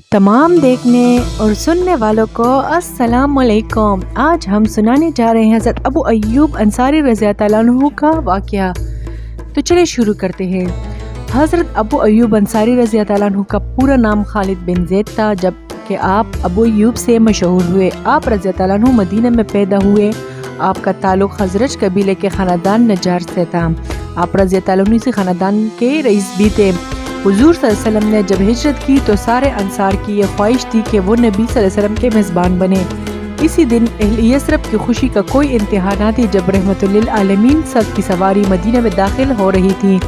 तमाम देखने और सुनने वालों को अस्सलाम वालेकुम। आज हम सुनाने जा रहे हैं हज़रत अबू अय्यूब अंसारी रज़ियल्लाहु तआला अन्हु का वाक़या। तो चलिए शुरू करते हैं। हज़रत अबू अय्यूब अंसारी रज़ियल्लाहु तआला अन्हु का पूरा नाम खालिद बिन ज़ैद था, जबकि आप अबू अय्यूब से मशहूर हुए। आप रज़ियल्लाहु तआला अन्हु मदीना में पैदा हुए। आपका ताल्लुक़ खज़रज कबीले के ख़ानदान नज्जार से था। आप रज़ियल्लाहु तआला अन्हु इसी ख़ानदान के रईस भी थे। हुज़ूर सल्लल्लाहु अलैहि वसल्लम ने जब हिजरत की तो सारे अंसार की ये ख्वाहिश थी कि वो नबी सल्लल्लाहु अलैहि वसल्लम के मेज़बान बने। इसी दिन अहले यस्रब की खुशी का कोई इंतहा न थी जब रहमतुल लिल आलमीन सब की सवारी मदीना में दाखिल हो रही थी।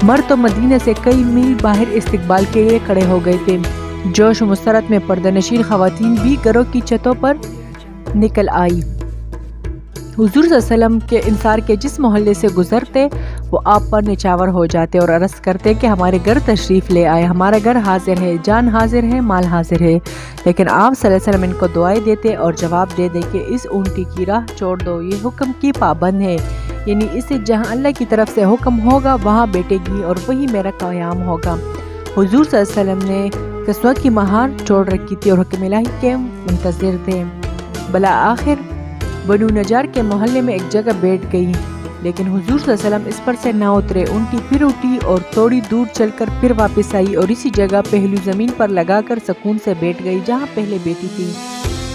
मर्द तो मदीना से कई मील बाहर इस्तकबाल के लिए खड़े हो गए थे। जोश मुस्तरत में पर्दानशीन ख़वातीन भी घरों की छतों पर निकल आई। हुज़ूर सल्लल्लाहु अलैहि वसल्लम के इंसार के जिस मोहल्ले से गुजरते वो आप पर निछावर हो जाते और अर्ज़ करते कि हमारे घर तशरीफ़ ले आए, हमारा घर हाजिर है, जान हाजिर है, माल हाजिर है। लेकिन आप सल्लल्लाहु अलैहि वसल्लम इनको दुआएं देते और जवाब दे दे कि इस ऊँटनी की राह छोड़ दो, ये हुक्म की पाबंद है, यानी इसे जहाँ अल्लाह की तरफ से हुक्म होगा वहाँ बैठेगी और वही मेरा क़याम होगा। हुज़ूर सल्लल्लाहु अलैहि वसल्लम ने कस्वा की महार छोड़ रखी थी और हुक्म इलाही के मुंतज़िर थे। भला आखिर बनु नजार के मोहल्ले में एक जगह बैठ गई, लेकिन हुजूर सल्लल्लाहु अलैहि वसल्लम इस पर से ना उतरे। उनकी फिर उठी और थोड़ी दूर चलकर फिर वापस आई और इसी जगह पहलू ज़मीन पर लगाकर सुकून से बैठ गई जहाँ पहले बैठी थी।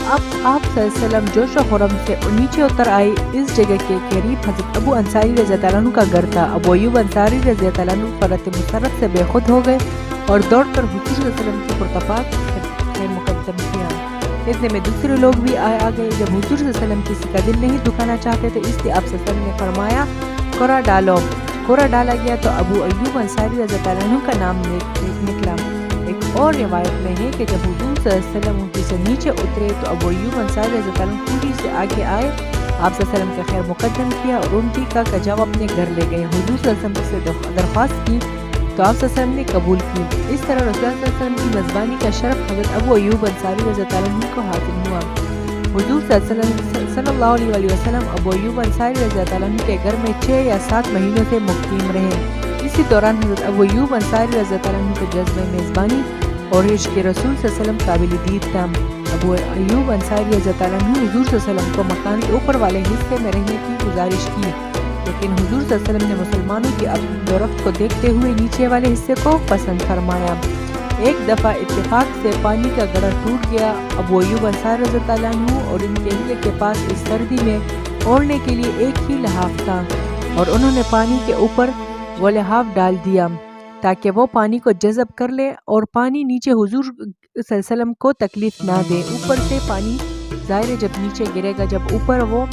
अब आप सल्लल्लाहु अलैहि वसल्लम जोश और खुरम से नीचे उतर आए। इस जगह के करीब हज़रत अबू अंसारी रज़ियल्लाहु तआला अन्हु का घर था। अबू अय्यूब अंसारी रज़ियल्लाहु तआला अन्हु फ़रत मुसर्रत से बेखुद हो गए और दौड़कर हुजूर सल्लल्लाहु अलैहि वसल्लम की पुरतपाक खैर मुक़द्दम किया। इतने में दूसरे लोग भी आ गए। जब हुजूर सल्लल्लाहु अलैहि वसल्लम किसी का दिल नहीं दुखाना चाहते थे, इसलिए आप सल्लल्लाहु अलैहि वसल्लम ने फरमाया कोरा डालो। कोरा डाला गया तो अबू अय्यूब अंसारी रज़ियल्लाहु तआला अन्हु का नाम निकला। एक और रिवायत में है कि जब हुजूर सल्लल्लाहु अलैहि वसल्लम ऊँटनी से नीचे उतरे तो अबू अय्यूब अंसारी रज़ियल्लाहु तआला अन्हु ऊँटनी से आगे आए, आप सल्लल्लाहु अलैहि वसल्लम का खैर मुक़द्दम किया और ऊँटनी का कजाव अपने घर ले गए। हुजूर सल्लल्लाहु अलैहि वसल्लम से दरख्वास्त की तो आप सल्लल्लाहु अलैहि वसल्लम ने कबूल की। इस तरह रसूल सल्लल्लाहु अलैहि वसल्लम की मेज़बानी का शरफ हज़रत अबू अय्यूब अंसारी रज़ियल्लाहु तआला अन्हु को हासिल हुआ। हुजूर सल्लल्लाहु अलैहि वसल्लम अबू अय्यूब अंसारी रज़ियल्लाहु तआला अन्हु के घर में 6 या 7 महीनों से मुक़ीम रहे। इसी दौरान हज़रत अबू अय्यूब अंसारी रज़ियल्लाहु तआला अन्हु के जज्बे मेज़बानी और इश्क़ रसूल सल्लल्लाहु अलैहि वसल्लम काबिल दीद था। अबू अय्यूब अंसारी रज़ियल्लाहु तआला अन्हु हुजूर सल्लल्लाहु अलैहि वसल्लम को मकान के ऊपर वाले हिस्से में रहने की गुजारिश की, लेकिन हुजूर सल्लल्लाहु अलैहि वसल्लम ने मुसलमानों की अपनी को देखते हुए नीचे वाले हिस्से को पसंद फरमाया। एक दफ़ा इत्तेफाक से पानी का गड़ा टूट गया। अबू अय्यूब अंसारी रज़ियल्लाहु तआला अन्हु और इनके अहले के पास इस सर्दी में ओढ़ने के लिए एक ही लिहाफ था और उन्होंने पानी के ऊपर वो लिहाफ डाल दिया ताकि वो पानी को जज़ब कर ले और पानी नीचे हुजूर सल्लल्लाहु अलैहि वसल्लम को तकलीफ ना दे। ऊपर से पानी ज़ाहिर जब नीचे गिरेगा, जब ऊपर वो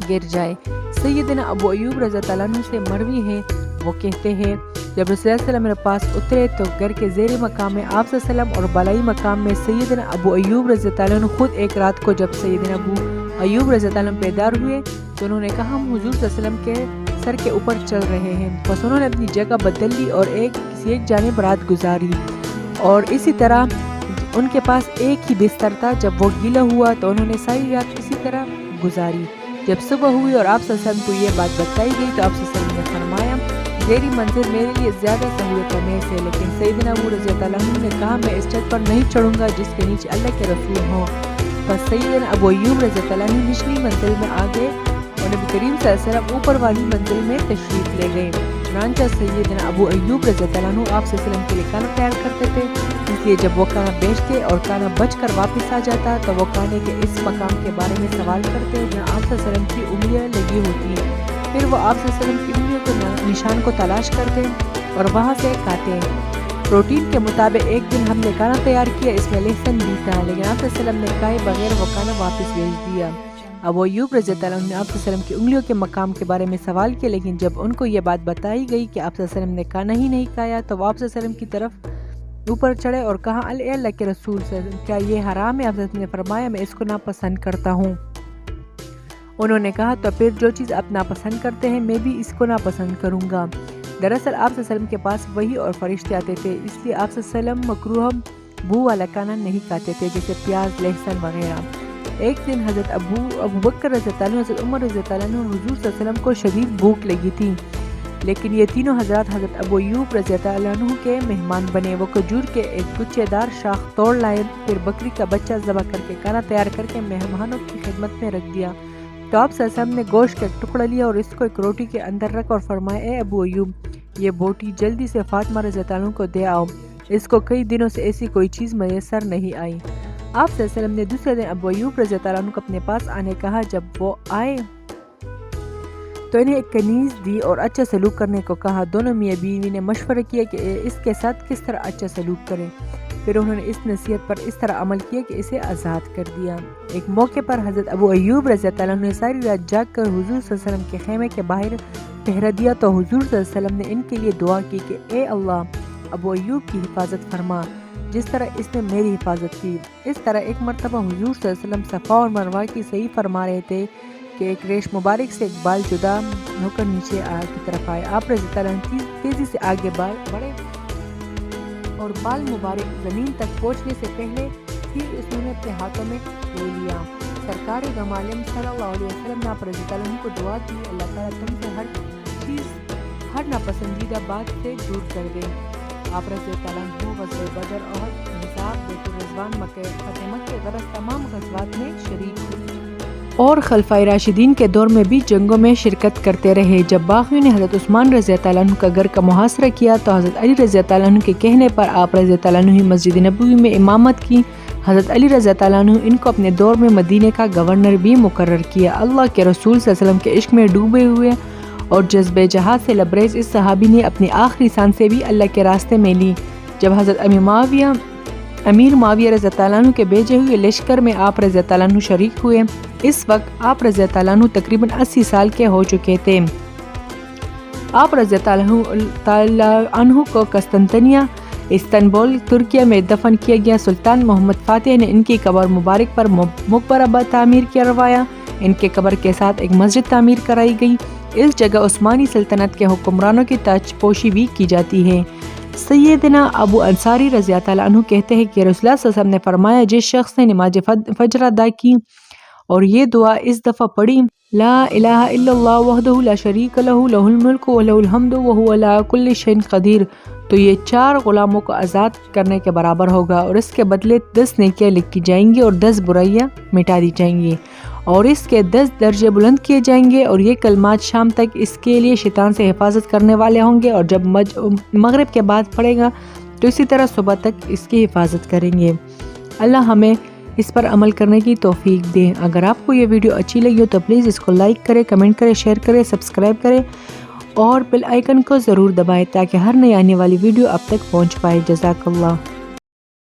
गिर जाए। सैयदना अबू अय्यूब रज़ियल्लाहु तआला अन्हु से मरवी है, वो कहते हैं जब रसूल सल्लल्लाहु अलैहि वसल्लम मेरे पास उतरे तो घर के ज़ेरी मकाम में आप सल्लल्लाहु अलैहि वसल्लम और बलाई मकाम में सैयदना अबू अय्यूब रज़ियल्लाहु तआला अन्हु खुद एक रात को जब सैयदना अबू अय्यूब रज़ियल्लाहु तआला अन्हु बेदार हुए तो उन्होंने कहा हम हुजूर सल्लल्लाहु अलैहि वसल्लम के सर के ऊपर चल रहे हैं। बस उन्होंने अपनी जगह बदल ली और किसी एक जानिब रात गुजारी और इसी तरह उनके पास एक ही बिस्तर था। जब वो गीला हुआ तो उन्होंने सारी रात इसी तरह गुजारी। जब सुबह हुई और आप सल्लल्लाहु अलैहि वसल्लम को ये बात बताई गई तो आप सल्लल्लाहु अलैहि वसल्लम ने फरमाया तेरी मंजिल मेरे लिए ज़्यादा सहूलत में से, लेकिन सैयदना अबू रज़ियल्लाहु तआला अन्हु ने कहा मैं इस छत पर नहीं चढ़ूँगा जिसके नीचे अल्लाह के रसूल हों। बस सैयदना अबू अय्यूब रज़ियल्लाहु तआला अन्हु निचली मंजिल में आ गए और नबी करीम सल्लल्लाहु अलैहि वसल्लम ऊपर वाली मंजिल में तशरीफ़ ले गए। चुनांचे सैयदना अबू अय्यूब रज़ियल्लाहु तआला अन्हु आप सल्लल्लाहु अलैहि वसल्लम के लिए खाना तैयार करते थे, इसलिए जब वो खाना बेचते और खाना बच कर वापस आ जाता तो वो खाने के इस मकाम के बारे में सवाल करते जहाँ आप सल्लल्लाहु अलैहि वसल्लम की उंगलियाँ लगी होती। फिर वो आप सल्लल्लाहु अलैहि वसल्लम की उंगलियों के निशान को तलाश करते और वहाँ से खाते। प्रोटीन के मुताबिक एक दिन हमने खाना तैयार किया, इसमें लहसुन भी था, लेकिन आप सल्लल्लाहु अलैहि वसल्लम ने खाए बगैर वो खाना वापस भेज दिया। अबू अय्यूब रज़ियल्लाहु तआला अन्हु ने आप सल्लल्लाहु अलैहि वसल्लम की उंगलियों के मकाम के बारे में सवाल किया, लेकिन जब उनको ये बात बताई गई कि आप सल्लल्लाहु अलैहि वसल्लम ने खाना ही नहीं खाया तो वो आप सल्लल्लाहु अलैहि वसल्लम की तरफ ऊपर चढ़े और कहा अल्लाह के रसूल से क्या ये हराम है? आप सल्लल्लाहु अलैहि वसल्लम ने फरमाया मैं इसको नापसंद करता हूँ। उन्होंने कहा तो फिर जो चीज़ आप नापसंद करते हैं मैं भी इसको नापसंद करूँगा। दरअसल आप सल्लल्लाहु अलैहि वसल्लम के पास वही और फरिश्ते आते थे, इसलिए आप सल्लल्लाहु अलैहि वसल्लम मकरूह बू वाला खाना नहीं खाते थे जैसे प्याज लहसुन वगैरह। एक दिन हज़रत अबू बकर रज़ियल्लाहु अन्हु, हज़रत उमर रज़ियल्लाहु अन्हु और हुजूर सल्लल्लाहु अलैहि वसल्लम को शदीद भूख लगी थी। لیکن یہ تینوں حضرات حضرت ابو ایوب رضی اللہ عنہ کے مہمان بنے۔ وہ کھجور کے ایک گچھے دار شاخ توڑ لائے، پھر بکری کا بچہ ذبح کر کے کھانا تیار کر کے مہمانوں کی خدمت میں رکھ دیا۔ تو آپ صلی اللہ علیہ وسلم نے گوشت کا ایک ٹکڑا لیا اور اس کو ایک روٹی کے اندر رکھ اور فرمایا، اے ابو ایوب، یہ بوٹی جلدی سے فاطمہ رضی اللہ عنہ کو دے آؤ، اس کو کئی دنوں سے ایسی کوئی چیز میسر نہیں آئی۔ آپ صلی اللہ علیہ وسلم نے دوسرے دن ابو ایوب رضی اللہ عنہ کو اپنے پاس آنے کہا۔ جب وہ آئے تو انہیں ایک کنیز دی اور اچھا سلوک کرنے کو کہا۔ دونوں میاں بیوی نے مشورہ کیا کہ اس کے ساتھ کس طرح اچھا سلوک کریں، پھر انہوں نے اس نصیحت پر اس طرح عمل کیا کہ اسے آزاد کر دیا۔ ایک موقع پر حضرت ابو ایوب رضی اللہ عنہ نے ساری رات جاگ کر حضور صلی اللہ علیہ وسلم کے خیمے کے باہر پہرا دیا، تو حضور صلی اللہ علیہ وسلم نے ان کے لیے دعا کی کہ اے اللہ، ابو ایوب کی حفاظت فرما جس طرح اس نے میری حفاظت کی۔ اس طرح ایک مرتبہ حضور صلی اللہ علیہ وسلم صفا اور مروہ کی صحیح فرما رہے تھے کہ ایک ریش مبارک سے ایک بال جدا ہو کر نیچے کی طرف آئے۔ آپ رضی اللہ عنہ تیزی سے آگے بڑھے اور بال مبارک زمین تک پہنچنے سے پہلے ہی انہوں نے اپنے ہاتھوں میں لے لیا۔ سرکار غمالم صلی اللہ علیہ وسلم نے آپ رضی اللہ عنہ کو دعا کی، اللہ تعالیٰ تم سے ہر چیز، ہر ناپسندیدہ بات سے دور کر دے۔ آپ رضی اللہ عنہ غزوہ بدر، احد، احزاب، بیت الرضوان، مکہ فتح مکہ غرض تمام غزوات میں شریک ہوئے اور خلفائے راشدین کے دور میں بھی جنگوں میں شرکت کرتے رہے۔ جب باغیوں نے حضرت عثمان رضی اللہ عنہ کا گھر کا محاصرہ کیا تو حضرت علی رضی اللہ عنہ کے کہنے پر آپ رضی اللہ عنہ مسجد نبوی میں امامت کی۔ حضرت علی رضی اللہ عنہ ان کو اپنے دور میں مدینے کا گورنر بھی مقرر کیا۔ اللہ کے رسول صلی اللہ علیہ وسلم کے عشق میں ڈوبے ہوئے اور جذبہ جہاد سے لبریز اس صحابی نے اپنی آخری سانسیں بھی اللہ کے راستے میں لی۔ جب حضرت امیر معاویہ رضی اللہ عنہ کے بھیجے ہوئے لشکر میں آپ رضی اللہ عنہ شریک ہوئے، اس وقت آپ رضی اللہ عنہ تقریباً 80 سال کے ہو چکے تھے۔ آپ رضی اللہ عنہ کو قسطنطنیہ، استنبول، ترکیہ میں دفن کیا گیا۔ سلطان محمد فاتح نے ان کی قبر مبارک پر مقبرہ تعمیر کروایا۔ ان کے قبر کے ساتھ ایک مسجد تعمیر کرائی گئی۔ اس جگہ عثمانی سلطنت کے حکمرانوں کی تاج پوشی بھی کی جاتی ہے۔ سیدنا ابو انصاری رضی اللہ عنہ کہتے ہیں کہ رسول اللہ صلی اللہ علیہ وسلم نے فرمایا، جس شخص نے نماز فجر ادا کی اور یہ دعا اس دفعہ پڑھی، لا الہ الا اللہ وحدہ لا شریک لہ لہ الملک ولہ الحمد وہو علی کل شیء قدیر، تو یہ 4 غلاموں کو آزاد کرنے کے برابر ہوگا اور اس کے بدلے 10 نیکیاں لکھی جائیں گی اور 10 برائیاں مٹا دی جائیں گی اور اس کے 10 درجے بلند کیے جائیں گے، اور یہ کلمات شام تک اس کے لیے شیطان سے حفاظت کرنے والے ہوں گے، اور جب مغرب کے بعد پڑھے گا تو اسی طرح صبح تک اس کی حفاظت کریں گے۔ اللہ ہمیں اس پر عمل کرنے کی توفیق دے۔ اگر آپ کو یہ ویڈیو اچھی لگی ہو تو پلیز اس کو لائک کریں، کمنٹ کریں، شیئر کریں، سبسکرائب کریں اور بیل آئیکن کو ضرور دبائیں تاکہ ہر نئی آنے والی ویڈیو آپ تک پہنچ پائے۔ جزاک اللہ۔